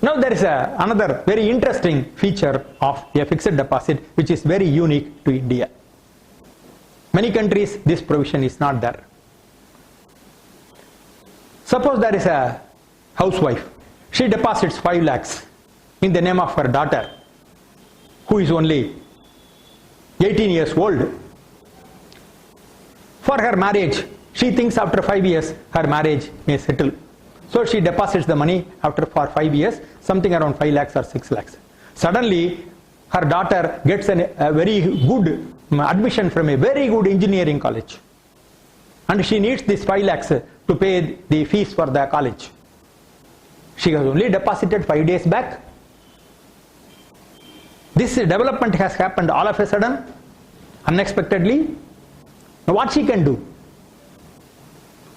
Now there is another very interesting feature of a fixed deposit which is very unique to India. Many countries this provision is not there. Suppose there is a housewife. She deposits 5 lakhs in the name of her daughter who is only 18 years old. For her marriage, she thinks after 5 years her marriage may settle. So she deposits the money for 5 years, something around 5 lakhs or 6 lakhs. Suddenly, her daughter gets a very good admission from a very good engineering college. And she needs this 5 lakhs to pay the fees for the college. She has only deposited 5 days back. This development has happened all of a sudden, unexpectedly. Now what she can do?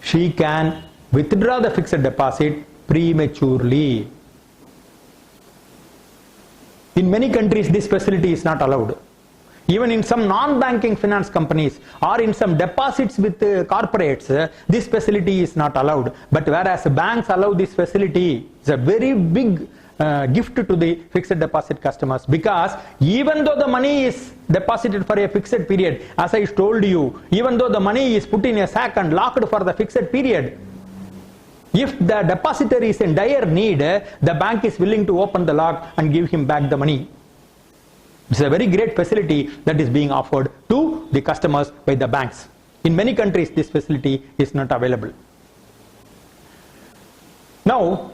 She can withdraw the fixed deposit prematurely. In many countries, this facility is not allowed. Even in some non-banking finance companies or in some deposits with corporates, this facility is not allowed. But whereas banks allow this facility, it's a very big gift to the fixed deposit customers, because even though the money is deposited for a fixed period, as I told you, even though the money is put in a sack and locked for the fixed period, if the depositor is in dire need, the bank is willing to open the lock and give him back the money. It's a very great facility that is being offered to the customers by the banks. In many countries, this facility is not available. Now,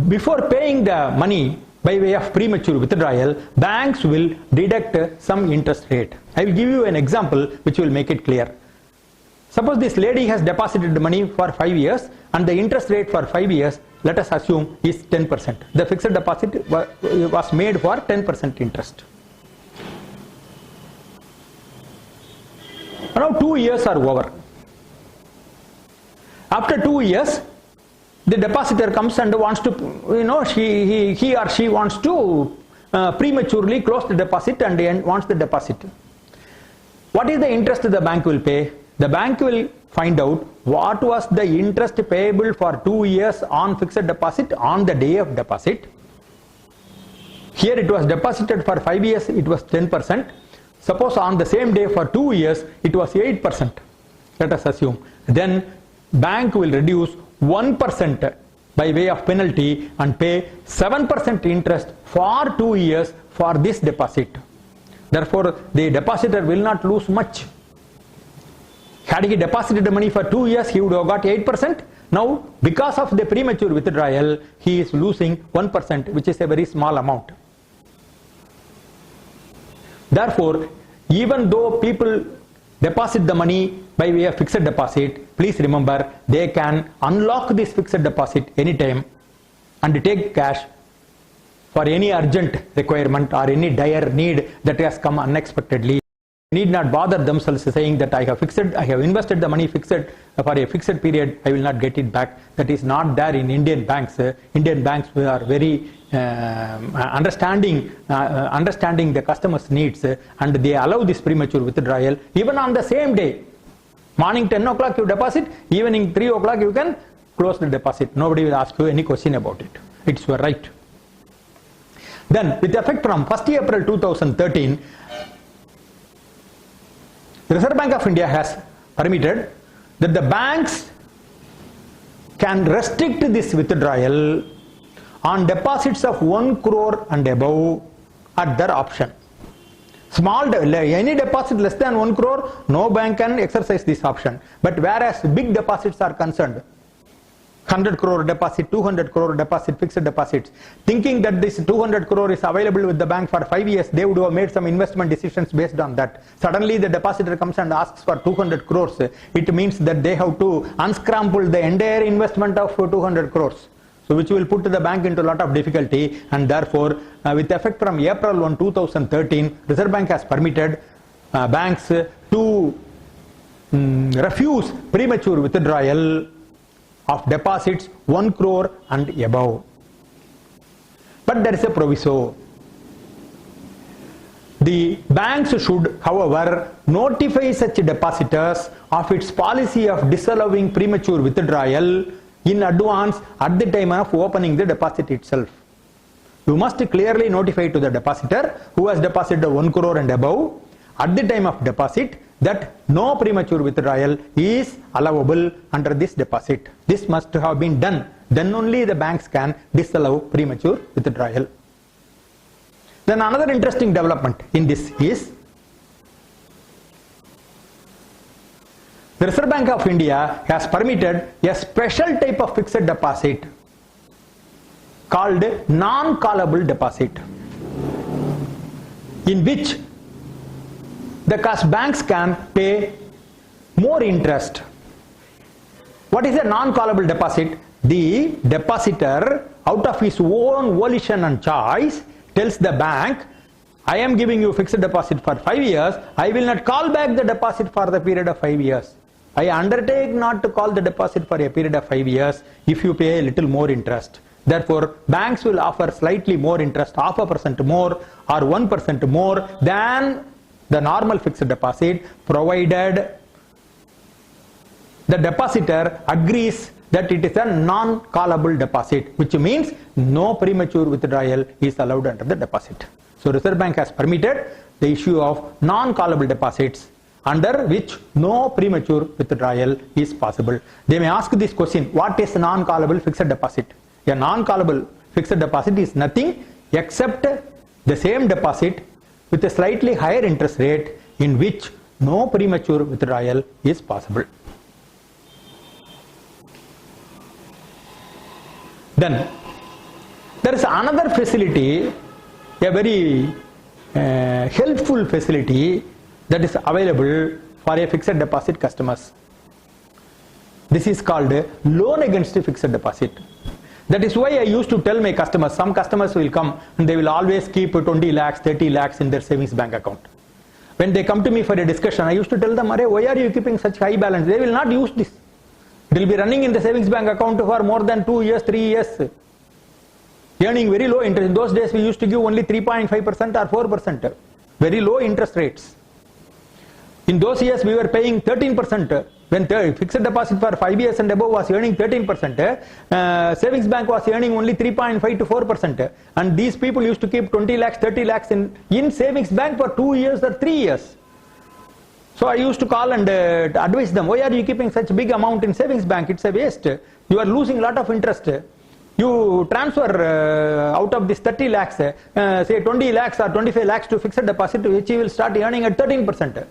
before paying the money by way of premature withdrawal, banks will deduct some interest rate. I will give you an example which will make it clear. Suppose this lady has deposited the money for 5 years and the interest rate for 5 years, let us assume, is 10%. The fixed deposit was made for 10% interest. Now 2 years are over. After 2 years, the depositor comes and wants to, he or she wants to prematurely close the deposit and wants the deposit. What is the interest the bank will pay? The bank will find out what was the interest payable for 2 years on fixed deposit on the day of deposit. Here it was deposited for 5 years, it was 10%. Suppose on the same day for 2 years, it was 8%. Let us assume. Then bank will reduce 1% by way of penalty and pay 7% interest for 2 years for this deposit. Therefore, the depositor will not lose much. Had he deposited the money for 2 years, he would have got 8%. Now, because of the premature withdrawal, he is losing 1%, which is a very small amount. Therefore, even though people deposit the money by way of fixed deposit, please remember they can unlock this fixed deposit anytime and take cash for any urgent requirement or any dire need that has come unexpectedly. Need not bother themselves saying that I have invested the money fixed for a fixed period, I will not get it back. That is not there in Indian banks. Indian banks are very understanding the customer's needs, and they allow this premature withdrawal even on the same day. Morning 10 o'clock you deposit, evening 3 o'clock you can close the deposit. Nobody will ask you any question about it. It's your right. Then, with effect from 1st April 2013, the Reserve Bank of India has permitted that the banks can restrict this withdrawal on deposits of 1 crore and above at their option. Any deposit less than 1 crore, no bank can exercise this option. But whereas big deposits are concerned, 100 crore deposit, 200 crore deposit, fixed deposits, thinking that this 200 crore is available with the bank for 5 years, they would have made some investment decisions based on that. Suddenly the depositor comes and asks for 200 crores. It means that they have to unscramble the entire investment of 200 crores. So which will put the bank into a lot of difficulty, and therefore with effect from April 1, 2013, Reserve Bank has permitted banks to refuse premature withdrawal of deposits 1 crore and above. But there is a proviso. The banks should, however, notify such depositors of its policy of disallowing premature withdrawal in advance at the time of opening the deposit itself. You must clearly notify to the depositor who has deposited 1 crore and above at the time of deposit that no premature withdrawal is allowable under this deposit. This must have been done. Then only the banks can disallow premature withdrawal. Then another interesting development in this is the Reserve Bank of India has permitted a special type of fixed deposit called non-callable deposit, in which the banks can pay more interest. What is a non-callable deposit? The depositor, out of his own volition and choice, tells the bank, I am giving you fixed deposit for 5 years, I will not call back the deposit for the period of 5 years. I undertake not to call the deposit for a period of 5 years if you pay a little more interest. Therefore, banks will offer slightly more interest, 0.5% more or 1% more than the normal fixed deposit, provided the depositor agrees that it is a non-callable deposit, which means no premature withdrawal is allowed under the deposit. So Reserve Bank has permitted the issue of non-callable deposits under which no premature withdrawal is possible. They may ask this question, what is non-callable fixed deposit? A non-callable fixed deposit is nothing except the same deposit with a slightly higher interest rate in which no premature withdrawal is possible. Then there is another facility, a very helpful facility that is available for a fixed deposit customers. This is called loan against fixed deposit. That is why I used to tell my customers, some customers will come and they will always keep 20 lakhs, 30 lakhs in their savings bank account. When they come to me for a discussion, I used to tell them, why are you keeping such high balance? They will not use this. It will be running in the savings bank account for more than 2 years, 3 years, earning very low interest. In those days, we used to give only 3.5% or 4%, very low interest rates. In those years, we were paying 13%. When fixed deposit for 5 years and above was earning 13%, savings bank was earning only 3.5 to 4%. And these people used to keep 20 lakhs, 30 lakhs in savings bank for 2 years or 3 years. So I used to call and advise them, why are you keeping such big amount in savings bank? It's a waste. You are losing a lot of interest. You transfer out of this 30 lakhs, say 20 lakhs or 25 lakhs to fixed deposit, which you will start earning at 13%.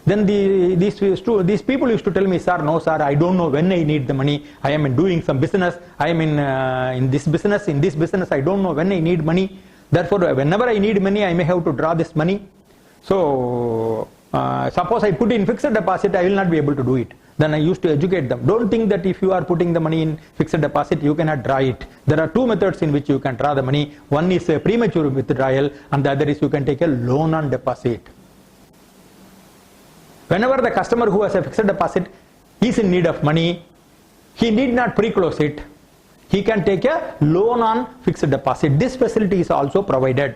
Then these people used to tell me, sir, no sir, I don't know when I need the money. I am doing some business. I am in this business. In this business, I don't know when I need money. Therefore, whenever I need money, I may have to draw this money. So, suppose I put in fixed deposit, I will not be able to do it. Then I used to educate them. Don't think that if you are putting the money in fixed deposit, you cannot draw it. There are 2 methods in which you can draw the money. One is a premature withdrawal and the other is you can take a loan on deposit. Whenever the customer who has a fixed deposit is in need of money, he need not pre-close it. He can take a loan on fixed deposit. This facility is also provided.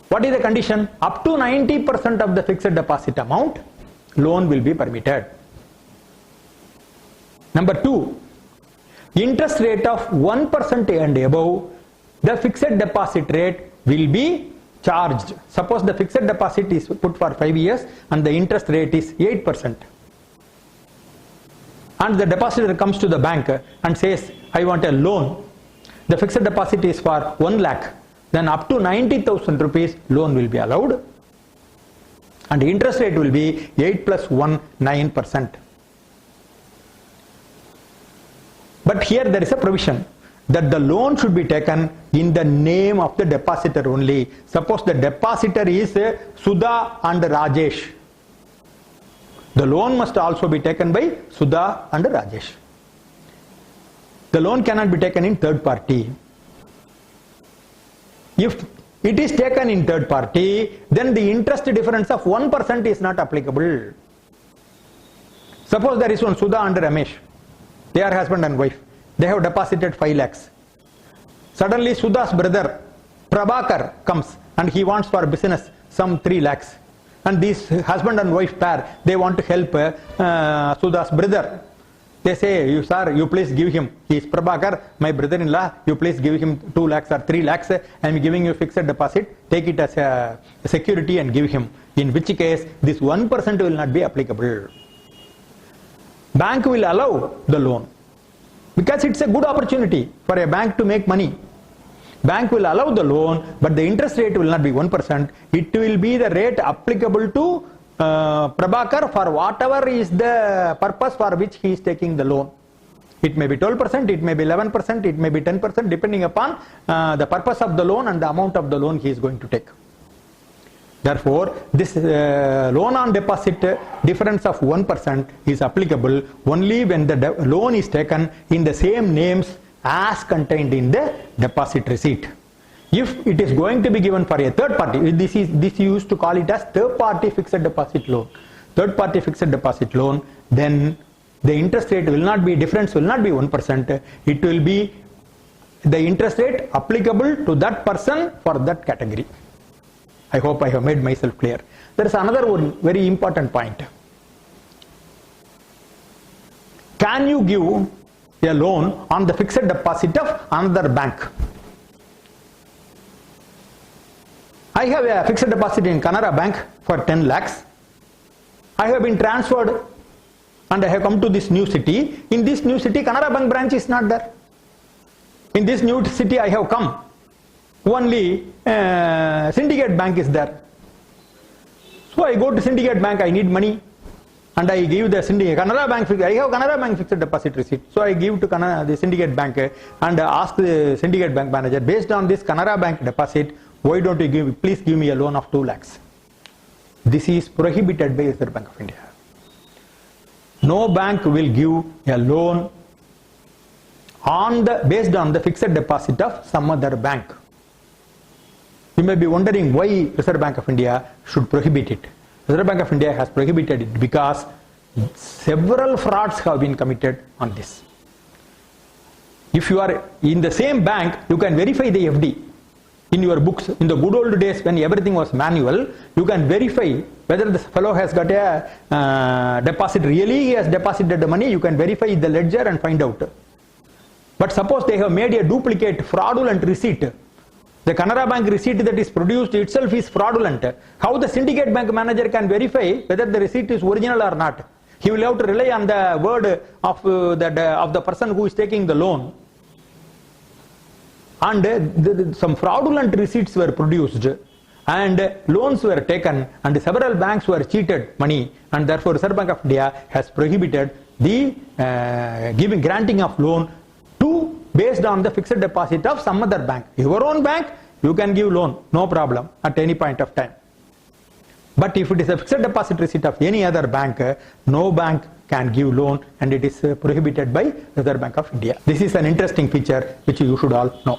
What is the condition? Up to 90% of the fixed deposit amount, loan will be permitted. Number 2, interest rate of 1% and above, the fixed deposit rate will be charged. Suppose the fixed deposit is put for 5 years and the interest rate is 8%. And the depositor comes to the bank and says, I want a loan. The fixed deposit is for 1 lakh. Then up to 90,000 rupees loan will be allowed. And the interest rate will be 8 plus 1, 9%. But here there is a provision that the loan should be taken in the name of the depositor only. Suppose the depositor is Sudha and Rajesh. The loan must also be taken by Sudha and Rajesh. The loan cannot be taken in third party. If it is taken in third party, then the interest difference of 1% is not applicable. Suppose there is one Sudha and Ramesh. They are husband and wife. They have deposited 5 lakhs. Suddenly Sudha's brother Prabhakar comes and he wants for business some 3 lakhs. And this husband and wife pair, they want to help Sudha's brother. They say, sir, you please give him. He is Prabhakar, my brother-in-law. You please give him 2 lakhs or 3 lakhs. I am giving you fixed deposit. Take it as a security and give him. In which case, this 1% will not be applicable. Bank will allow the loan because it's a good opportunity for a bank to make money. Bank will allow the loan, but the interest rate will not be 1%. It will be the rate applicable to Prabhakar for whatever is the purpose for which he is taking the loan. It may be 12%, it may be 11%, it may be 10%, depending upon the purpose of the loan and the amount of the loan he is going to take. Therefore, this loan on deposit difference of 1% is applicable only when the loan is taken in the same names as contained in the deposit receipt. If it is going to be given for a third party, this used to call it as third party fixed deposit loan. Third party fixed deposit loan, then the interest rate will not be, difference will not be 1%. It will be the interest rate applicable to that person for that category. I hope I have made myself clear. There is another one very important point. Can you give a loan on the fixed deposit of another bank? I have a fixed deposit in Canara Bank for 10 lakhs. I have been transferred and I have come to this new city. In this new city, Canara Bank branch is not there. In this new city I have come. Only Syndicate Bank is there. So I go to Syndicate Bank, I need money. And I give the Canara Bank, I have Canara Bank fixed deposit receipt. So I give to the Syndicate Bank and ask the Syndicate Bank manager, based on this Canara Bank deposit, why don't you please give me a loan of 2 lakhs. This is prohibited by Reserve Bank of India. No bank will give a loan based on the fixed deposit of some other bank. You may be wondering why Reserve Bank of India should prohibit it. Reserve Bank of India has prohibited it because several frauds have been committed on this. If you are in the same bank, you can verify the FD in your books. In the good old days when everything was manual, you can verify whether the fellow has got a deposit. Really he has deposited the money, you can verify the ledger and find out. But suppose they have made a duplicate fraudulent receipt. The Canara Bank receipt that is produced itself is fraudulent. How the Syndicate Bank manager can verify whether the receipt is original or not? He will have to rely on the word of the person who is taking the loan. And some fraudulent receipts were produced and loans were taken and several banks were cheated money, and therefore Reserve Bank of India has prohibited the granting of loan based on the fixed deposit of some other bank. Your own bank, you can give loan, no problem, at any point of time. But if it is a fixed deposit receipt of any other bank, no bank can give loan, and it is prohibited by Reserve Bank of India. This is an interesting feature which you should all know.